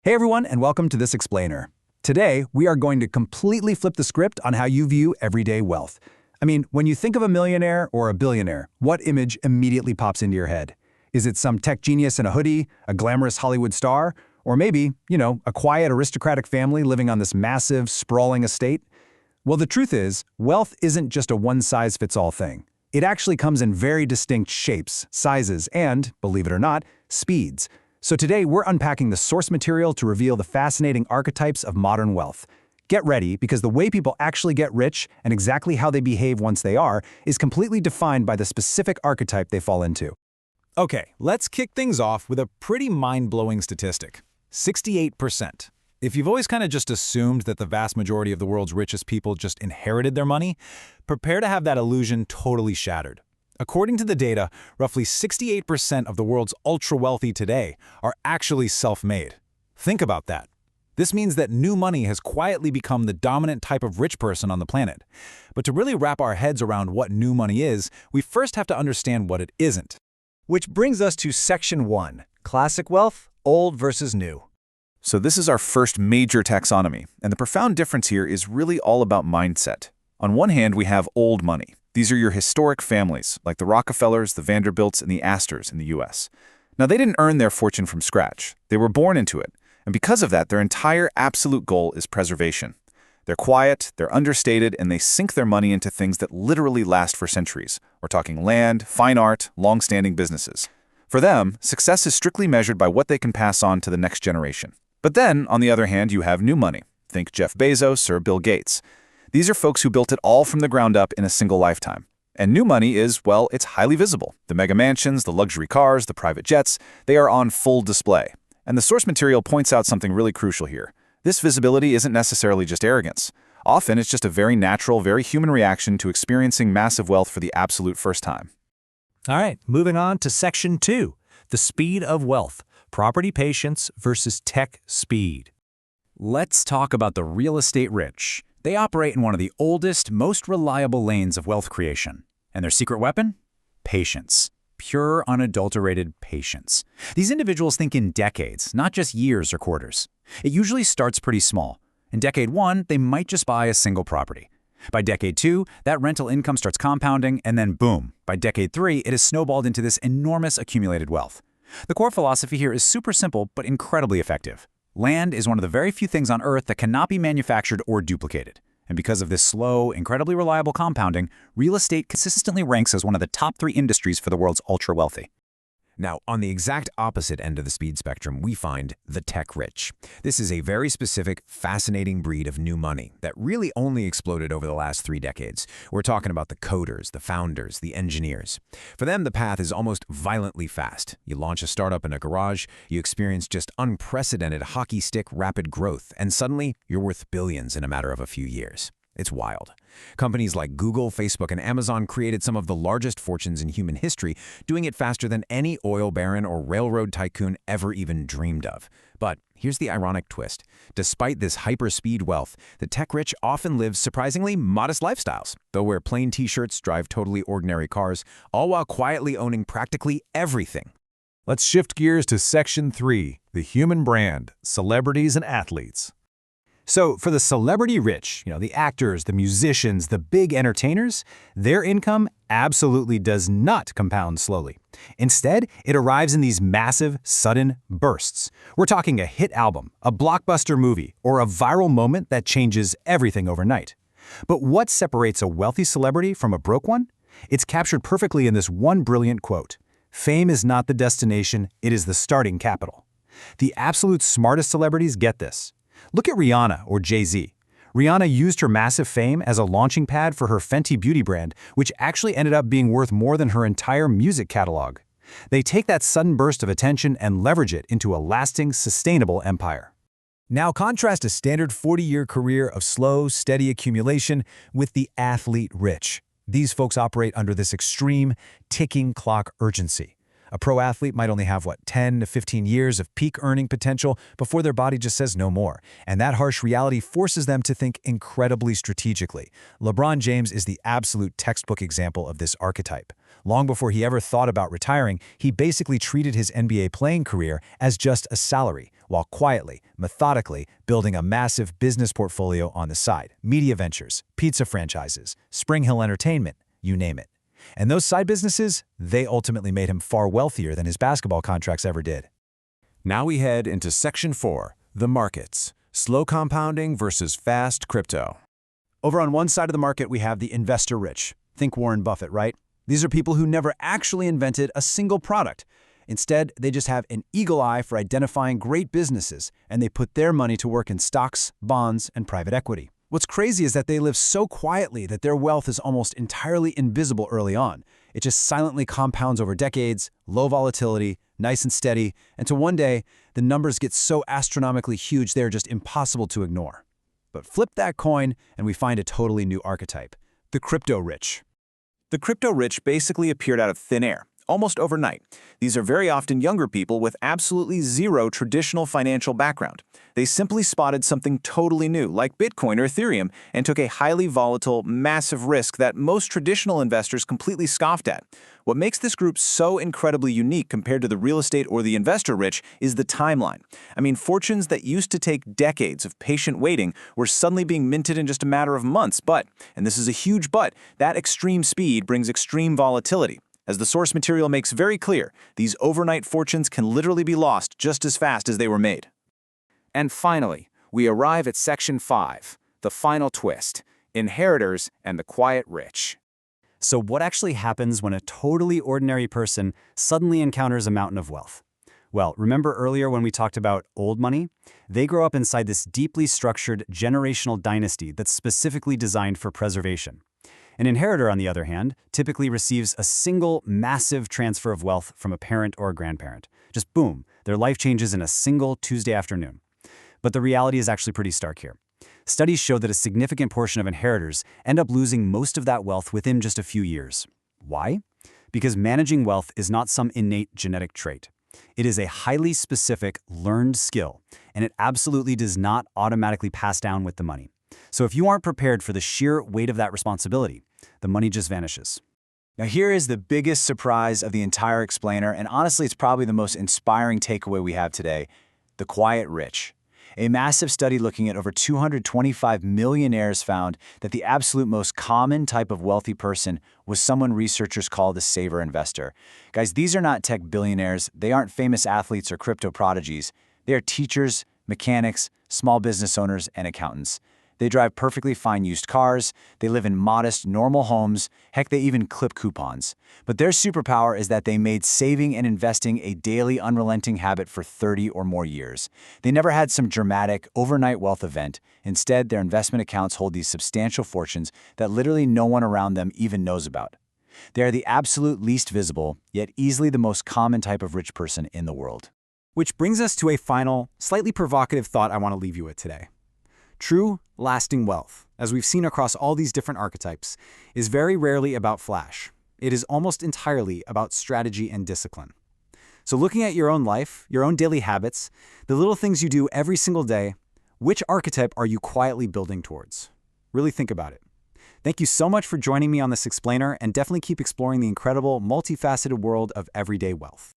Hey everyone, and welcome to This Explainer. Today, we are going to completely flip the script on how you view everyday wealth. I mean, when you think of a millionaire or a billionaire, what image immediately pops into your head? Is it some tech genius in a hoodie, a glamorous Hollywood star, or maybe, a quiet aristocratic family living on this massive, sprawling estate? Well, the truth is, wealth isn't just a one-size-fits-all thing. It actually comes in very distinct shapes, sizes, and, believe it or not, speeds. So today, we're unpacking the source material to reveal the fascinating archetypes of modern wealth. Get ready, because the way people actually get rich and exactly how they behave once they are is completely defined by the specific archetype they fall into. Okay, let's kick things off with a pretty mind-blowing statistic. 68%. If you've always kind of just assumed that the vast majority of the world's richest people just inherited their money, prepare to have that illusion totally shattered. According to the data, roughly 68% of the world's ultra-wealthy today are actually self-made. Think about that. This means that new money has quietly become the dominant type of rich person on the planet. But to really wrap our heads around what new money is, we first have to understand what it isn't. Which brings us to Section 1, Classic Wealth, Old versus New. So this is our first major taxonomy, and the profound difference here is really all about mindset. On one hand, we have old money. These are your historic families, like the Rockefellers, the Vanderbilts, and the Astors in the U.S. Now, they didn't earn their fortune from scratch. They were born into it. And because of that, their entire absolute goal is preservation. They're quiet, they're understated, and they sink their money into things that literally last for centuries. We're talking land, fine art, long-standing businesses. For them, success is strictly measured by what they can pass on to the next generation. But then, on the other hand, you have new money. Think Jeff Bezos or Bill Gates. These are folks who built it all from the ground up in a single lifetime. And new money is, well, it's highly visible. The mega mansions, the luxury cars, the private jets, they are on full display. And the source material points out something really crucial here. This visibility isn't necessarily just arrogance. Often, it's just a very natural, very human reaction to experiencing massive wealth for the absolute first time. All right, moving on to Section 2, the speed of wealth, property patience versus tech speed. Let's talk about the real estate rich. They operate in one of the oldest, most reliable lanes of wealth creation. And their secret weapon? Patience. Pure, unadulterated patience. These individuals think in decades, not just years or quarters. It usually starts pretty small. In decade 1, they might just buy a single property. By decade 2, that rental income starts compounding, and then boom, by decade 3, it has snowballed into this enormous accumulated wealth. The core philosophy here is super simple, but incredibly effective. Land is one of the very few things on Earth that cannot be manufactured or duplicated. And because of this slow, incredibly reliable compounding, real estate consistently ranks as one of the top 3 industries for the world's ultra-wealthy. Now, on the exact opposite end of the speed spectrum, we find the tech rich. This is a very specific, fascinating breed of new money that really only exploded over the last 3 decades. We're talking about the coders, the founders, the engineers. For them, the path is almost violently fast. You launch a startup in a garage, you experience just unprecedented hockey stick rapid growth, and suddenly you're worth billions in a matter of a few years. It's wild. Companies like Google, Facebook, and Amazon created some of the largest fortunes in human history, doing it faster than any oil baron or railroad tycoon ever even dreamed of. But here's the ironic twist. Despite this hyper-speed wealth, the tech-rich often live surprisingly modest lifestyles. They'll wear plain t-shirts, drive totally ordinary cars, all while quietly owning practically everything. Let's shift gears to Section 3, the human brand, celebrities and athletes. So for the celebrity rich, the actors, the musicians, the big entertainers, their income absolutely does not compound slowly. Instead, it arrives in these massive, sudden bursts. We're talking a hit album, a blockbuster movie, or a viral moment that changes everything overnight. But what separates a wealthy celebrity from a broke one? It's captured perfectly in this one brilliant quote. Fame is not the destination, it is the starting capital. The absolute smartest celebrities get this. Look at Rihanna or Jay-Z. Rihanna used her massive fame as a launching pad for her Fenty beauty brand, which actually ended up being worth more than her entire music catalog. They take that sudden burst of attention and leverage it into a lasting, sustainable empire. Now contrast a standard 40-year career of slow, steady accumulation with the athlete rich. These folks operate under this extreme, ticking clock urgency. A pro athlete might only have, 10 to 15 years of peak earning potential before their body just says no more. And that harsh reality forces them to think incredibly strategically. LeBron James is the absolute textbook example of this archetype. Long before he ever thought about retiring, he basically treated his NBA playing career as just a salary, while quietly, methodically building a massive business portfolio on the side. Media ventures, pizza franchises, Spring Hill Entertainment, you name it. And those side businesses, they ultimately made him far wealthier than his basketball contracts ever did. Now we head into Section 4, the markets. Slow compounding versus fast crypto. Over on one side of the market, we have the investor rich. Think Warren Buffett, right? These are people who never actually invented a single product. Instead, they just have an eagle eye for identifying great businesses, and they put their money to work in stocks, bonds, and private equity. What's crazy is that they live so quietly that their wealth is almost entirely invisible early on. It just silently compounds over decades, low volatility, nice and steady, until one day, the numbers get so astronomically huge they're just impossible to ignore. But flip that coin, and we find a totally new archetype, the crypto rich. The crypto rich basically appeared out of thin air, almost overnight. These are very often younger people with absolutely zero traditional financial background. They simply spotted something totally new, like Bitcoin or Ethereum, and took a highly volatile, massive risk that most traditional investors completely scoffed at. What makes this group so incredibly unique compared to the real estate or the investor rich is the timeline. I mean, fortunes that used to take decades of patient waiting were suddenly being minted in just a matter of months. But, and this is a huge but, that extreme speed brings extreme volatility. As the source material makes very clear, these overnight fortunes can literally be lost just as fast as they were made. And finally, we arrive at Section 5, the final twist, inheritors and the quiet rich. So what actually happens when a totally ordinary person suddenly encounters a mountain of wealth? Well, remember earlier when we talked about old money? They grow up inside this deeply structured generational dynasty that's specifically designed for preservation. An inheritor, on the other hand, typically receives a single massive transfer of wealth from a parent or a grandparent. Just boom, their life changes in a single Tuesday afternoon. But the reality is actually pretty stark here. Studies show that a significant portion of inheritors end up losing most of that wealth within just a few years. Why? Because managing wealth is not some innate genetic trait. It is a highly specific, learned skill, and it absolutely does not automatically pass down with the money. So if you aren't prepared for the sheer weight of that responsibility, the money just vanishes. Now here is the biggest surprise of the entire explainer, and honestly it's probably the most inspiring takeaway we have today: the quiet rich. A massive study looking at over 225 millionaires found that the absolute most common type of wealthy person was someone researchers call the saver investor. Guys, these are not tech billionaires, they aren't famous athletes or crypto prodigies. They are teachers, mechanics, small business owners, and accountants. They drive perfectly fine used cars, they live in modest, normal homes, heck, they even clip coupons. But their superpower is that they made saving and investing a daily, unrelenting habit for 30 or more years. They never had some dramatic, overnight wealth event. Instead, their investment accounts hold these substantial fortunes that literally no one around them even knows about. They are the absolute least visible, yet easily the most common type of rich person in the world. Which brings us to a final, slightly provocative thought I want to leave you with today. True, lasting wealth, as we've seen across all these different archetypes, is very rarely about flash. It is almost entirely about strategy and discipline. So looking at your own life, your own daily habits, the little things you do every single day, which archetype are you quietly building towards? Really think about it. Thank you so much for joining me on this explainer, and definitely keep exploring the incredible, multifaceted world of everyday wealth.